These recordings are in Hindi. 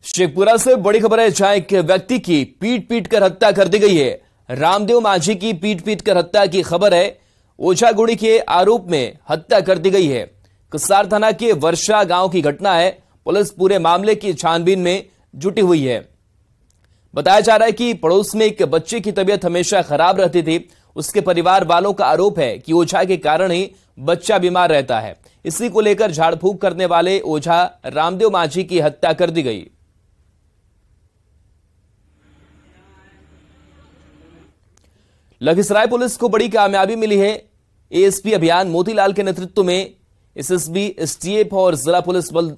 शेखपुरा से बड़ी खबर है, जहां एक व्यक्ति की पीट कर हत्या कर दी गई है। रामदेव माझी की पीट कर हत्या की खबर है। ओझागुड़ी के आरोप में हत्या कर दी गई है। कसार थाना के वर्षा गांव की घटना है। पुलिस पूरे मामले की छानबीन में जुटी हुई है। बताया जा रहा है कि पड़ोस में एक बच्चे की तबीयत हमेशा खराब रहती थी। उसके परिवार वालों का आरोप है कि ओझा के कारण ही बच्चा बीमार रहता है। इसी को लेकर झाड़ फूंक करने वाले ओझा रामदेव माझी की हत्या कर दी गई। लखीसराय पुलिस को बड़ी कामयाबी मिली है। एएसपी अभियान मोतीलाल के नेतृत्व में एसएसबी, एसटीएफ और जिला पुलिस बल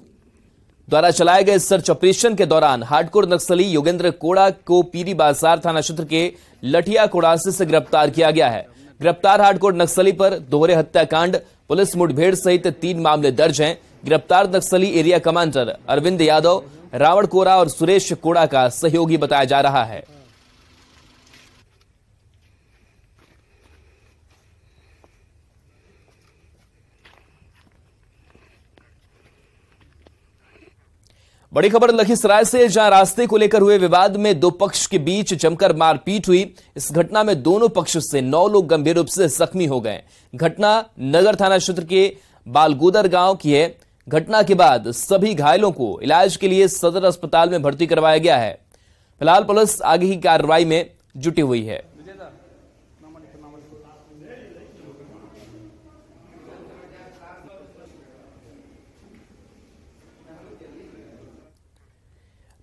द्वारा चलाए गए सर्च ऑपरेशन के दौरान हार्डकोर नक्सली योगेंद्र कोड़ा को पीरी बाजार थाना क्षेत्र के लठिया कोड़ासी से गिरफ्तार किया गया है। गिरफ्तार हार्डकोर नक्सली पर दोहरे हत्याकांड, पुलिस मुठभेड़ सहित 3 मामले दर्ज हैं। गिरफ्तार नक्सली एरिया कमांडर अरविंद यादव, रावण कोरा और सुरेश कोड़ा का सहयोगी बताया जा रहा है। बड़ी खबर लखीसराय से, जहां रास्ते को लेकर हुए विवाद में 2 पक्ष के बीच जमकर मारपीट हुई। इस घटना में दोनों पक्ष से 9 लोग गंभीर रूप से जख्मी हो गए। घटना नगर थाना क्षेत्र के बालगोदर गांव की है। घटना के बाद सभी घायलों को इलाज के लिए सदर अस्पताल में भर्ती करवाया गया है। फिलहाल पुलिस आगे की कार्रवाई में जुटी हुई है।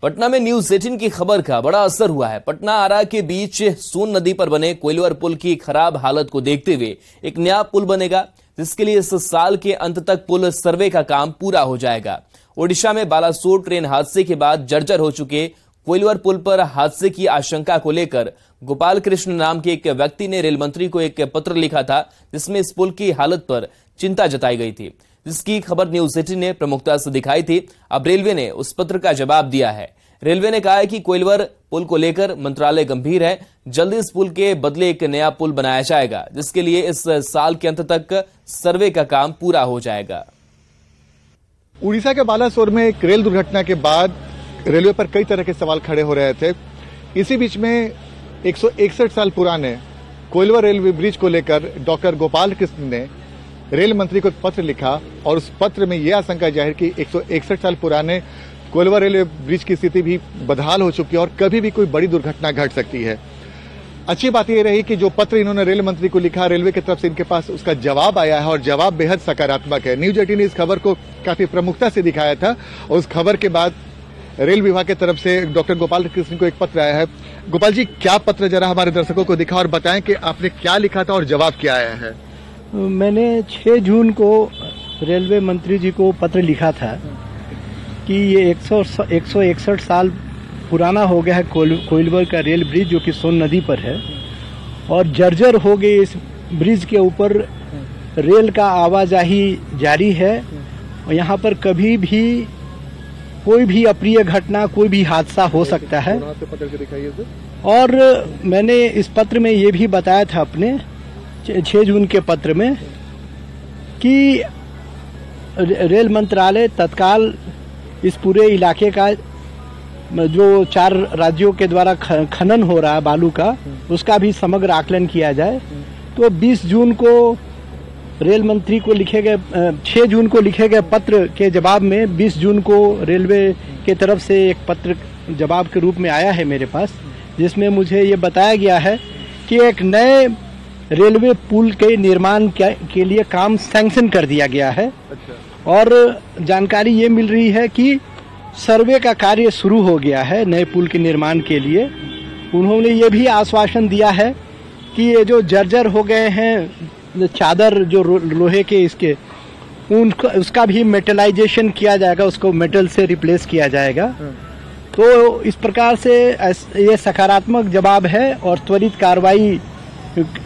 पटना में न्यूज 18 की खबर का बड़ा असर हुआ है। पटना आरा के बीच सोन नदी पर बने कोइलवर पुल की खराब हालत को देखते हुए एक नया पुल बनेगा, जिसके लिए इस साल के अंत तक पुल सर्वे का काम पूरा हो जाएगा। ओडिशा में बालासोर ट्रेन हादसे के बाद जर्जर हो चुके कोइलवर पुल पर हादसे की आशंका को लेकर गोपाल कृष्ण नाम के एक व्यक्ति ने रेल मंत्री को एक पत्र लिखा था, जिसमें इस पुल की हालत पर चिंता जताई गई थी, जिसकी खबर न्यूज 18 ने प्रमुखता से दिखाई थी। अब रेलवे ने उस पत्र का जवाब दिया है। रेलवे ने कहा है कि कोइलवर पुल को लेकर मंत्रालय गंभीर है। जल्दी इस पुल के बदले एक नया पुल बनाया जाएगा, जिसके लिए इस साल के अंत तक सर्वे का काम पूरा हो जाएगा। उड़ीसा के बालासोर में एक रेल दुर्घटना के बाद रेलवे पर कई तरह के सवाल खड़े हो रहे थे। इसी बीच में 161 साल पुराने कोइलवर रेलवे ब्रिज को लेकर डॉक्टर गोपाल कृष्ण ने रेल मंत्री को एक पत्र लिखा और उस पत्र में यह आशंका जाहिर की 161 साल पुराने कोइलवर रेलवे ब्रिज की स्थिति भी बदहाल हो चुकी है और कभी भी कोई बड़ी दुर्घटना घट सकती है। अच्छी बात यह रही कि जो पत्र इन्होंने रेल मंत्री को लिखा, रेलवे की तरफ से इनके पास उसका जवाब आया है और जवाब बेहद सकारात्मक है। न्यूज 18 ने इस खबर को काफी प्रमुखता से दिखाया था और उस खबर के बाद रेल विभाग की तरफ से डॉक्टर गोपाल कृष्ण को एक पत्र आया है। गोपाल जी, क्या पत्र जरा हमारे दर्शकों को दिखा और बताएं कि आपने क्या लिखा था और जवाब क्या आया है। मैंने 6 जून को रेलवे मंत्री जी को पत्र लिखा था कि ये 161 साल पुराना हो गया है कोइलवर का रेल ब्रिज, जो कि सोन नदी पर है और जर्जर हो गई। इस ब्रिज के ऊपर रेल का आवाजाही जारी है और यहाँ पर कभी भी कोई भी अप्रिय घटना, कोई भी हादसा हो सकता है। और मैंने इस पत्र में ये भी बताया था अपने 6 जून के पत्र में कि रेल मंत्रालय तत्काल इस पूरे इलाके का जो 4 राज्यों के द्वारा खनन हो रहा है बालू का, उसका भी समग्र आकलन किया जाए। तो 20 जून को रेल मंत्री को लिखे गए 6 जून को लिखे गए पत्र के जवाब में 20 जून को रेलवे के तरफ से एक पत्र जवाब के रूप में आया है मेरे पास, जिसमें मुझे ये बताया गया है कि एक नए रेलवे पुल के निर्माण के लिए काम सैंक्शन कर दिया गया है। अच्छा। और जानकारी ये मिल रही है कि सर्वे का कार्य शुरू हो गया है नए पुल के निर्माण के लिए। उन्होंने ये भी आश्वासन दिया है कि ये जो जर्जर हो गए हैं चादर जो लोहे के इसके, उसका भी मेटलाइजेशन किया जाएगा, उसको मेटल से रिप्लेस किया जाएगा। तो इस प्रकार से ये सकारात्मक जवाब है और त्वरित कार्रवाई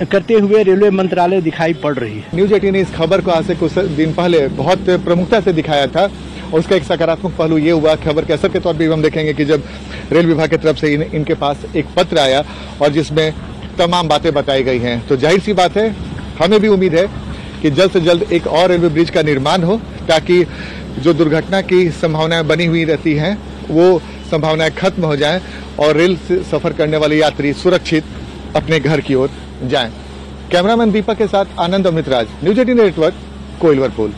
करते हुए रेलवे मंत्रालय दिखाई पड़ रही है। न्यूज 18 ने इस खबर को आज से कुछ दिन पहले बहुत प्रमुखता से दिखाया था और उसका एक सकारात्मक पहलू ये हुआ। खबर के असर के तौर पर हम देखेंगे कि जब रेल विभाग की तरफ से इनके पास एक पत्र आया और जिसमें तमाम बातें बताई गई हैं, तो जाहिर सी बात है हमें भी उम्मीद है कि जल्द से जल्द एक और रेलवे ब्रिज का निर्माण हो, ताकि जो दुर्घटना की संभावनाएं बनी हुई रहती हैं वो संभावनाएं खत्म हो जाएं और रेल से सफर करने वाले यात्री सुरक्षित अपने घर की ओर जाएं। कैमरामैन दीपक के साथ आनंद अमित राज, न्यूज 18 नेटवर्क, कोइलवर पुल।